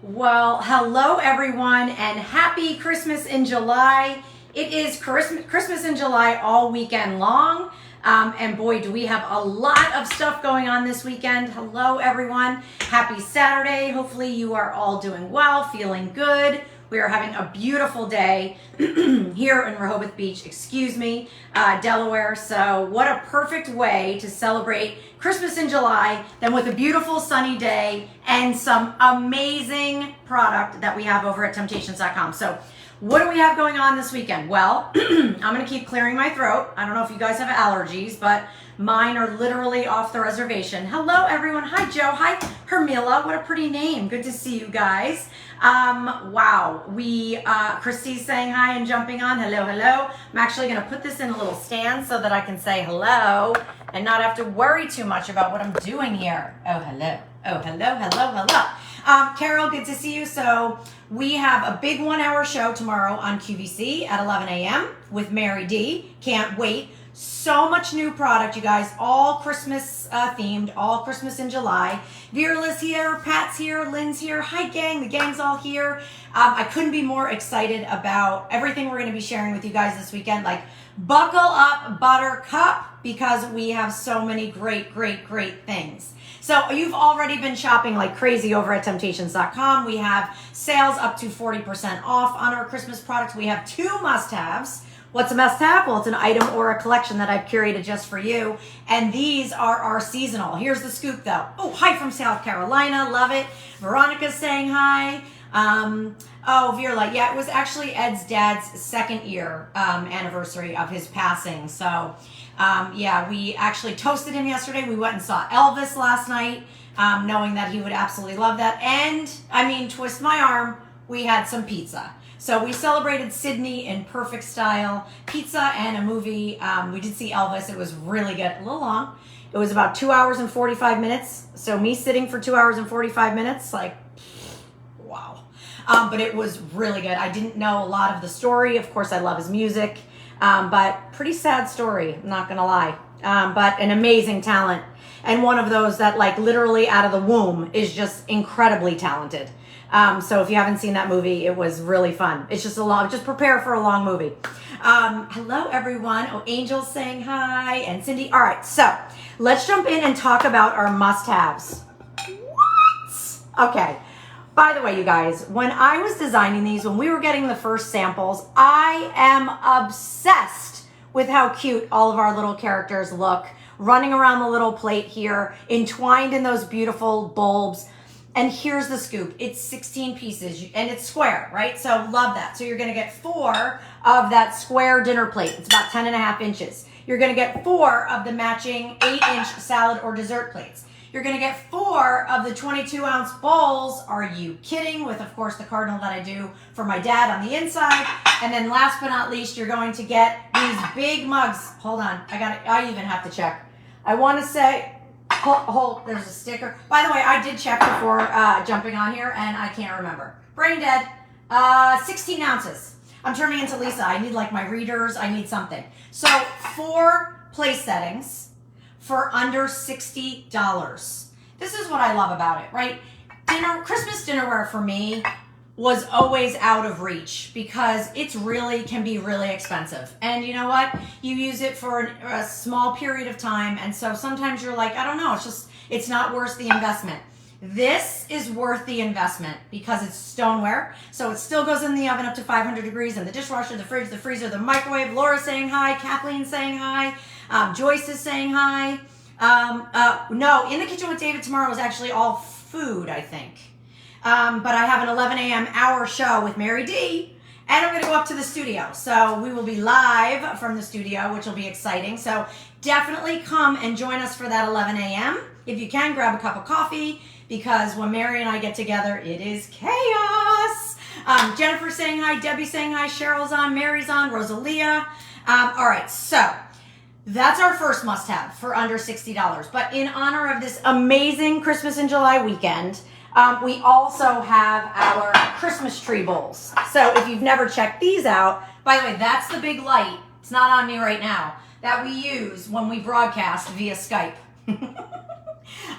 Well, hello everyone and happy Christmas in July. It is Christmas in July all weekend long. And boy, do we have a lot of stuff going on this weekend. Hello everyone. Happy Saturday. Hopefully you are all doing well, feeling good. We are having a beautiful day here in Rehoboth Beach, Delaware. So what a perfect way to celebrate Christmas in July than with a beautiful sunny day and some amazing product that we have over at temp-tations.com. So what do we have going on this weekend? Well, I'm going to keep clearing my throat. I don't know if you guys have allergies, but mine are literally off the reservation. Hello, everyone. Hi, Joe. Hi, Hermila. What a pretty name. Good to see you guys. Wow. Christy's saying hi and jumping on. Hello, hello. I'm actually going to put this in a little stand so that I can say hello and not have to worry too much about what I'm doing here. Oh, hello. Oh, hello, hello, hello. Carol, good to see you. So we have a big 1 hour show tomorrow on QVC at 11 a.m. with Mary D. Can't wait. So much new product, you guys, all Christmas themed, all Christmas in July. Vera's here, Pat's here, Lynn's here. Hi, gang. The gang's all here. I couldn't be more excited about everything we're going to be sharing with you guys this weekend. Like, buckle up, Buttercup, because we have so many great things. So you've already been shopping like crazy over at temp-tations.com. We have sales up to 40% off on our Christmas products. We have two must-haves. What's a must-have? Well, it's an item or a collection that I've curated just for you. And these are our seasonal. Here's the scoop, though. Oh, hi from South Carolina. Love it. Veronica's saying hi. Oh, Vera, yeah, it was actually Ed's dad's second year anniversary of his passing. So, yeah, we actually toasted him yesterday. We went and saw Elvis last night, knowing that he would absolutely love that. And, I mean, twist my arm, we had some pizza. So we celebrated Sydney in perfect style, pizza and a movie. We did see Elvis. It was really good. A little long. It was about 2 hours and 45 minutes. So me sitting for 2 hours and 45 minutes, like, wow. But it was really good. I didn't know a lot of the story. Of course, I love his music. But pretty sad story, I'm not going to lie. But an amazing talent. And one of those that, like, literally out of the womb is just incredibly talented. So if you haven't seen that movie, it was really fun. It's just just prepare for a long movie. Hello, everyone. Oh, Angel's saying hi, and Cindy. All right, so let's jump in and talk about our must-haves. What? Okay. By the way, you guys, when I was designing these, when we were getting the first samples, I am obsessed with how cute all of our little characters look, running around the little plate here, entwined in those beautiful bulbs. And here's the scoop. It's 16 pieces and it's square, right? So love that. So you're going to get 4 of that square dinner plate. It's about 10.5 inches. You're going to get 4 of the matching 8-inch salad or dessert plates. You're going to get 4 of the 22-ounce bowls. Are you kidding? With, of course, the cardinal that I do for my dad on the inside. And then last but not least, you're going to get these big mugs. Hold on. I even have to check. I want to say... Hold, there's a sticker. By the way, I did check before jumping on here, and I can't remember. Brain dead. 16 ounces. I'm turning into Lisa. I need, like, my readers. I need something. So 4 place settings for under $60. This is what I love about it, right? Christmas dinnerware for me was always out of reach because it's can be really expensive. And you know what? You use it for a small period of time. And so sometimes you're like, I don't know, it's not worth the investment. This is worth the investment because it's stoneware. So it still goes in the oven up to 500 degrees in the dishwasher, the fridge, the freezer, the microwave. Laura's saying hi. Kathleen saying hi. Joyce is saying hi. No, In the Kitchen with David tomorrow is actually all food, I think. But I have an 11 a.m. hour show with Mary D. And I'm going to go up to the studio. So we will be live from the studio, which will be exciting. So definitely come and join us for that 11 a.m. If you can, grab a cup of coffee, because when Mary and I get together, it is chaos. Jennifer's saying hi. Debbie's saying hi. Cheryl's on. Mary's on. Rosalia. All right, so that's our first must-have for under $60. But in honor of this amazing Christmas in July weekend, we also have our Christmas tree bowls. So if you've never checked these out, by the way, that's the big light. It's not on me right now. That we use when we broadcast via Skype.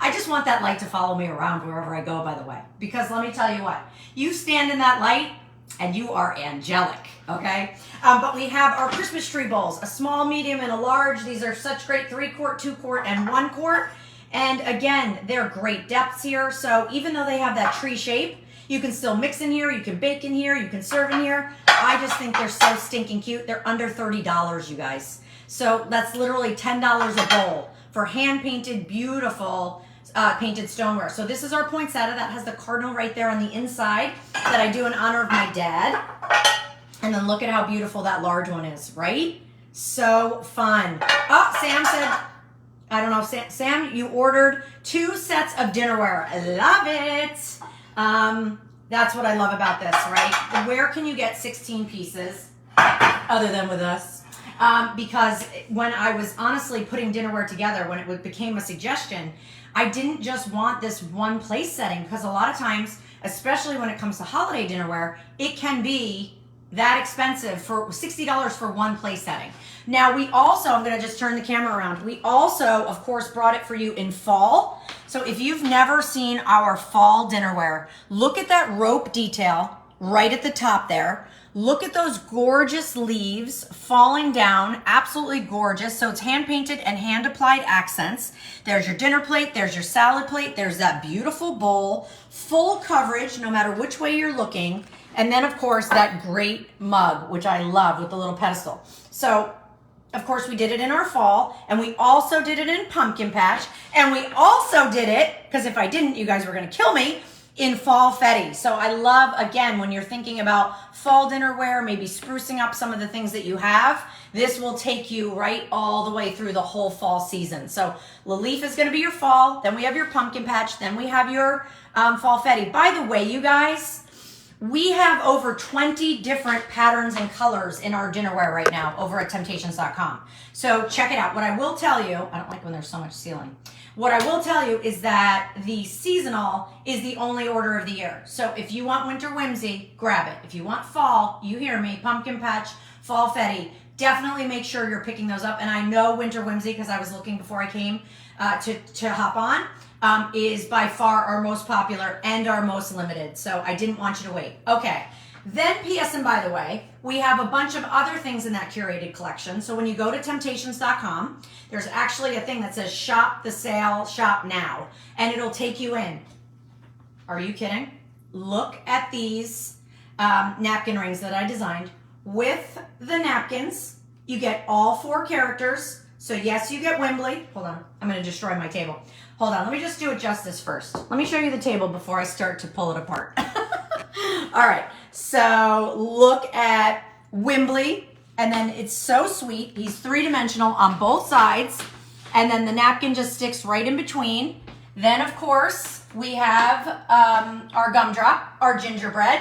I just want that light to follow me around wherever I go, by the way. Because let me tell you what, you stand in that light and you are angelic, okay? But we have our Christmas tree bowls, a small, medium, and a large. These are such great 3-quart, 2-quart, and 1-quart. And again, they're great depths here. So even though they have that tree shape, you can still mix in here, you can bake in here, you can serve in here. I just think they're so stinking cute. They're under $30, you guys. So that's literally $10 a bowl for hand-painted, beautiful painted stoneware. So this is our poinsettia that has the cardinal right there on the inside that I do in honor of my dad. And then look at how beautiful that large one is, right? So fun. Oh, Sam said, I don't know, Sam, you ordered 2 sets of dinnerware. I love it. That's what I love about this, right? Where can you get 16 pieces other than with us? Because when I was honestly putting dinnerware together, when it became a suggestion, I didn't just want this one place setting, because a lot of times, especially when it comes to holiday dinnerware, it can be that expensive for $60 for one place setting. Now we also, I'm gonna just turn the camera around. We also, of course, brought it for you in fall. So if you've never seen our fall dinnerware, look at that rope detail right at the top there. Look at those gorgeous leaves falling down, absolutely gorgeous. So it's hand painted and hand applied accents. There's your dinner plate, there's your salad plate, there's that beautiful bowl, full coverage no matter which way you're looking. And then of course that great mug, which I love with the little pedestal. So of course we did it in our fall, and we also did it in pumpkin patch, and we also did it, because if I didn't, you guys were gonna kill me, in fall fetti. So I love, again, when you're thinking about fall dinnerware, maybe sprucing up some of the things that you have, this will take you right all the way through the whole fall season. So Leaf is gonna be your fall, then we have your pumpkin patch, then we have your fall fetti. By the way, you guys, we have over 20 different patterns and colors in our dinnerware right now over at temp-tations.com. So check it out. What I will tell you, I don't like when there's so much ceiling. What I will tell you is that the seasonal is the only order of the year. So if you want winter whimsy, grab it. If you want fall, you hear me, pumpkin patch, fall fetti, definitely make sure you're picking those up. And I know winter whimsy, because I was looking before I came to hop on, is by far our most popular and our most limited. So I didn't want you to wait. Okay. Then P.S. and by the way, we have a bunch of other things in that curated collection. So when you go to temp-tations.com, there's actually a thing that says shop the sale, shop now, and it'll take you in. Are you kidding? Look at these napkin rings that I designed. With the napkins, you get all 4 characters. So yes, you get Wembley. Hold on, I'm gonna destroy my table. Hold on, let me just do it justice first. Let me show you the table before I start to pull it apart. All right, so look at Wembley, and then it's so sweet. He's 3-dimensional on both sides, and then the napkin just sticks right in between. Then, of course, we have our gumdrop, our gingerbread.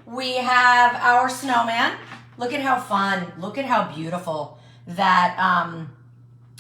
We have our snowman. Look at how fun, look at how beautiful that,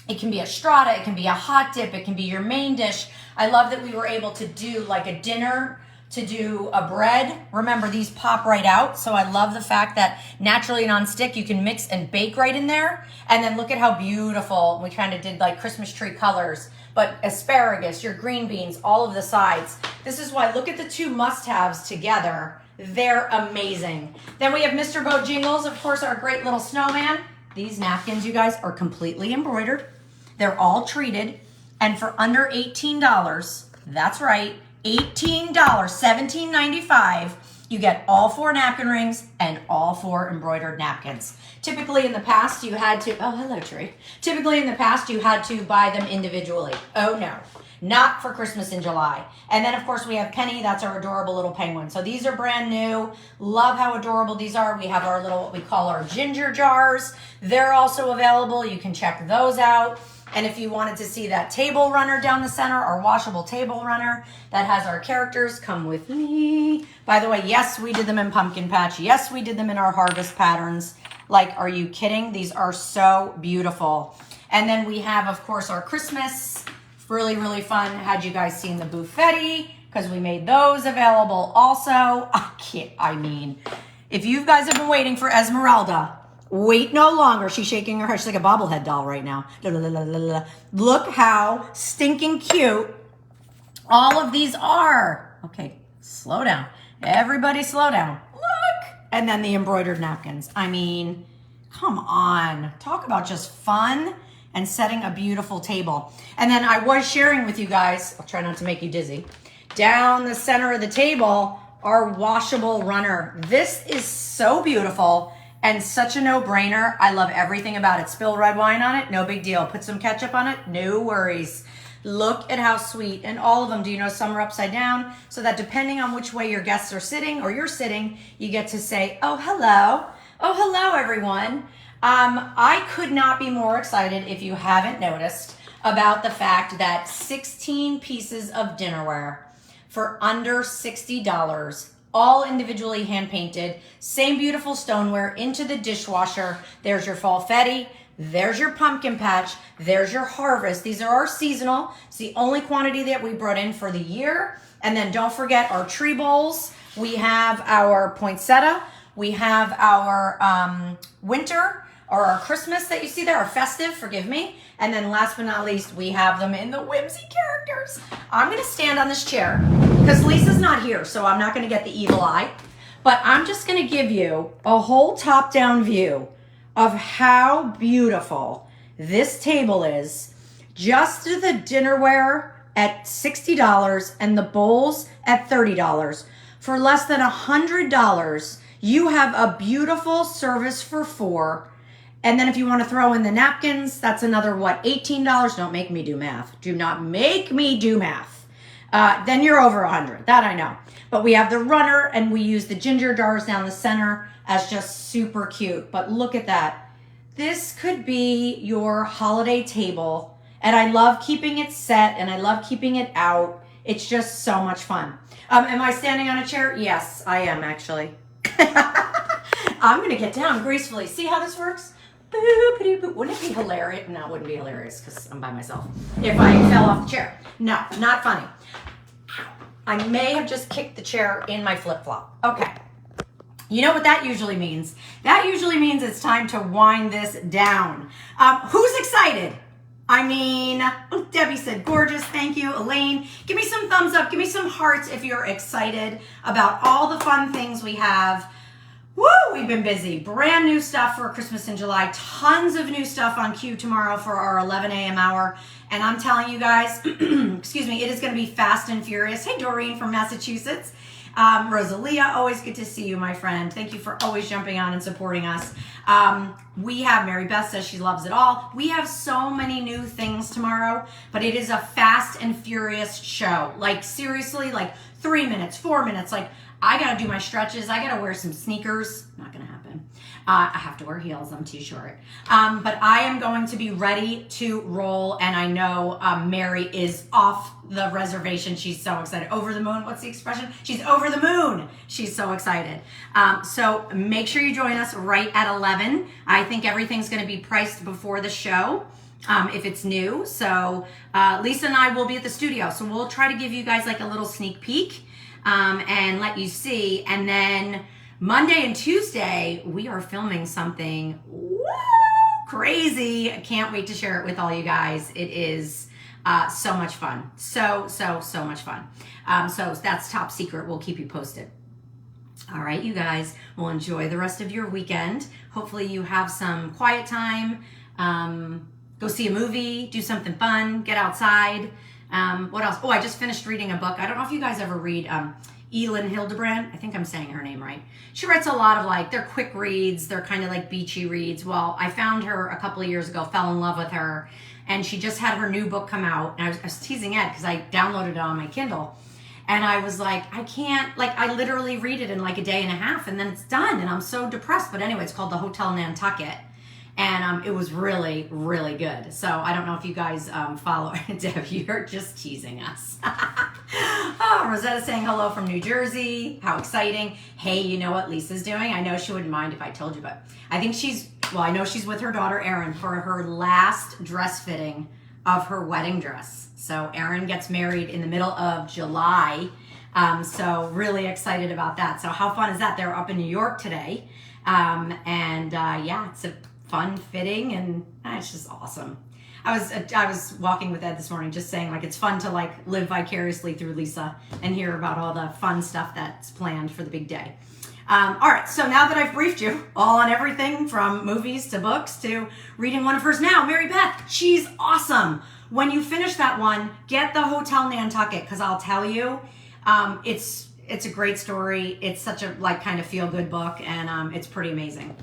it can be a strata, it can be a hot dip, it can be your main dish. I love that we were able to do like a dinner, to do a bread. Remember, these pop right out, so I love the fact that naturally non-stick, you can mix and bake right in there. And then look at how beautiful, we kind of did like Christmas tree colors, but asparagus, your green beans, all of the sides. This is why, look at the 2 must-haves together. They're amazing. Then we have Mr. Bojingles, of course, our great little snowman. These napkins, you guys, are completely embroidered. They're all treated, and for under $18, that's right, $18, $17.95, you get all 4 napkin rings and all 4 embroidered napkins. Typically in the past, you had to, oh, hello, Tree. Typically in the past, you had to buy them individually. Oh, no. Not for Christmas in July. And then, of course, we have Penny. That's our adorable little penguin. So these are brand new. Love how adorable these are. We have our little, what we call our ginger jars. They're also available. You can check those out. And if you wanted to see that table runner down the center, our washable table runner that has our characters, come with me. By the way, yes, we did them in pumpkin patch. Yes, we did them in our harvest patterns. Like, are you kidding? These are so beautiful. And then we have, of course, our Christmas. Really, really fun. Had you guys seen the buffetti? Because we made those available also. I mean, if you guys have been waiting for Esmeralda, Wait no longer. She's shaking her head. She's like a bobblehead doll right now. La, la, la, la, la. Look how stinking cute all of these are. Okay, slow down. Everybody slow down. Look. And then the embroidered napkins. I mean, come on. Talk about just fun and setting a beautiful table. And then I was sharing with you guys, I'll try not to make you dizzy, down the center of the table, our washable runner. This is so beautiful and such a no-brainer. I love everything about it. Spill red wine on it, no big deal. Put some ketchup on it, no worries. Look at how sweet. And all of them, do you know some are upside down? So that depending on which way your guests are sitting or you're sitting, you get to say, oh, hello. Oh, hello, everyone. I could not be more excited, if you haven't noticed, about the fact that 16 pieces of dinnerware for under $60, all individually hand painted, same beautiful stoneware into the dishwasher. There's your falfetti, there's your pumpkin patch, there's your harvest. These are our seasonal. It's the only quantity that we brought in for the year. And then don't forget our tree bowls. We have our poinsettia. We have our winter, or our Christmas that you see there, our festive, forgive me. And then last but not least, we have them in the whimsy characters. I'm gonna stand on this chair because Lisa's not here, so I'm not gonna get the evil eye, but I'm just gonna give you a whole top-down view of how beautiful this table is. Just the dinnerware at $60 and the bowls at $30. For less than $100, you have a beautiful service for four. And then if you want to throw in the napkins, that's another, what, $18? Don't make me do math. Do not make me do math. Then you're over 100. That I know. But we have the runner, and we use the ginger jars down the center as just super cute. But look at that. This could be your holiday table. And I love keeping it set, and I love keeping it out. It's just so much fun. Am I standing on a chair? Yes, I am, actually. I'm going to get down gracefully. See how this works? Wouldn't it be hilarious? No, it wouldn't be hilarious because I'm by myself. If I fell off the chair. No, not funny. I may have just kicked the chair in my flip-flop. Okay. You know what that usually means? That usually means it's time to wind this down. Who's excited? I mean, Debbie said gorgeous. Thank you. Elaine, give me some thumbs up. Give me some hearts if you're excited about all the fun things we have. Woo, we've been busy. Brand new stuff for Christmas in July. Tons of new stuff on cue tomorrow for our 11 a.m. hour. And I'm telling you guys, excuse me, it is going to be fast and furious. Hey, Doreen from Massachusetts. Rosalia, always good to see you, my friend. Thank you for always jumping on and supporting us. We have, Mary Beth says she loves it all. We have so many new things tomorrow, but it is a fast and furious show. Like seriously, like 3 minutes, 4 minutes, like I gotta do my stretches. I gotta wear some sneakers. Not gonna happen. I have to wear heels. I'm too short. But I am going to be ready to roll. And I know Mary is off the reservation. She's so excited. Over the moon. What's the expression? She's over the moon. She's so excited. So make sure you join us right at 11. I think everything's going to be priced before the show. If it's new. So Lisa and I will be at the studio. So we'll try to give you guys like a little sneak peek and let you see. And then Monday and Tuesday, we are filming something crazy. I can't wait to share it with all you guys. It is so much fun. So much fun. So that's top secret. We'll keep you posted. All right, you guys, well, enjoy the rest of your weekend. Hopefully you have some quiet time. Go see a movie, do something fun, get outside. What else? Oh, I just finished reading a book. I don't know if you guys ever read Elin Hildebrand. I think I'm saying her name right. She writes a lot of like, they're quick reads. They're kind of like beachy reads. Well, I found her a couple of years ago, fell in love with her. And she just had her new book come out. And I was teasing Ed because I downloaded it on my Kindle. And I was like, I can't, like, I literally read it in like a day and a half and then it's done. And I'm so depressed. But anyway, it's called The Hotel Nantucket. And it was really, really good. So I don't know if you guys follow. Deb, you're just teasing us. Oh, Rosetta saying hello from New Jersey. How exciting. Hey, you know what Lisa's doing? I know she wouldn't mind if I told you, but I think I know she's with her daughter, Erin, for her last dress fitting of her wedding dress. So Erin gets married in the middle of July. So really excited about that. So how fun is that? They're up in New York today. Yeah, it's a fun fitting and it's just awesome. I was walking with Ed this morning just saying like it's fun to like live vicariously through Lisa and hear about all the fun stuff that's planned for the big day. All right, so now that I've briefed you all on everything from movies to books to reading one of hers now, Mary Beth, she's awesome. When you finish that one, get the Hotel Nantucket because I'll tell you, it's a great story. It's such a like kind of feel good book and it's pretty amazing.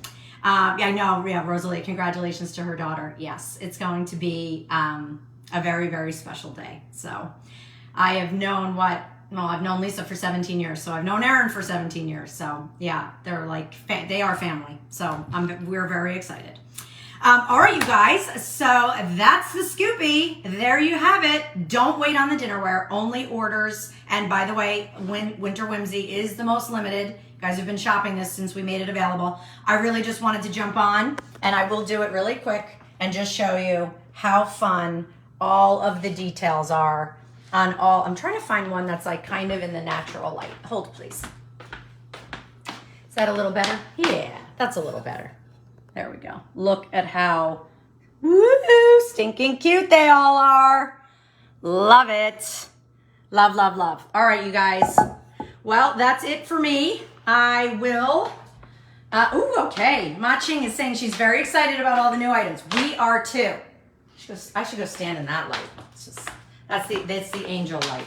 Yeah, I know. Yeah, Rosalie, congratulations to her daughter. Yes, it's going to be a very, very special day. So I have known I've known Lisa for 17 years. So I've known Erin for 17 years. So yeah, they're like, they are family. So we're very excited. All right, you guys. So that's the Scoopy. There you have it. Don't wait on the dinnerware. Only orders. And by the way, Winter Whimsy is the most limited. You guys have been shopping this since we made it available. I really just wanted to jump on, and I will do it really quick and just show you how fun all of the details are on all. I'm trying to find one that's like kind of in the natural light. Hold, please. Is that a little better? Yeah, that's a little better. There we go. Look at how woo stinking cute they all are. Love it. Love, love, love. All right, you guys. Well, that's it for me. I will. Okay. Ma Ching is saying she's very excited about all the new items. We are too. I should go stand in that light. It's just that's the angel light.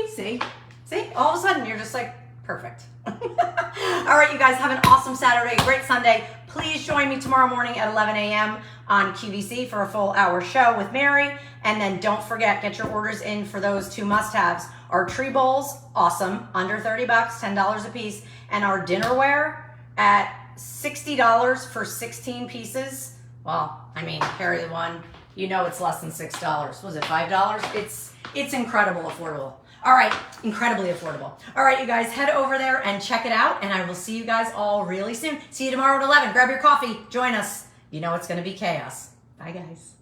See? All of a sudden you're just like perfect. All right, you guys have an awesome Saturday, great Sunday. Please join me tomorrow morning at 11 a.m. on QVC for a full hour show with Mary. And then don't forget, get your orders in for those two must-haves. Our tree bowls, awesome, under $30, $10 a piece. And our dinnerware at $60 for 16 pieces. Well, I mean, carry the one, you know it's less than $6. Was it $5? It's incredible affordable. All right, incredibly affordable. All right, you guys, head over there and check it out, and I will see you guys all really soon. See you tomorrow at 11. Grab your coffee. Join us. You know it's going to be chaos. Bye, guys.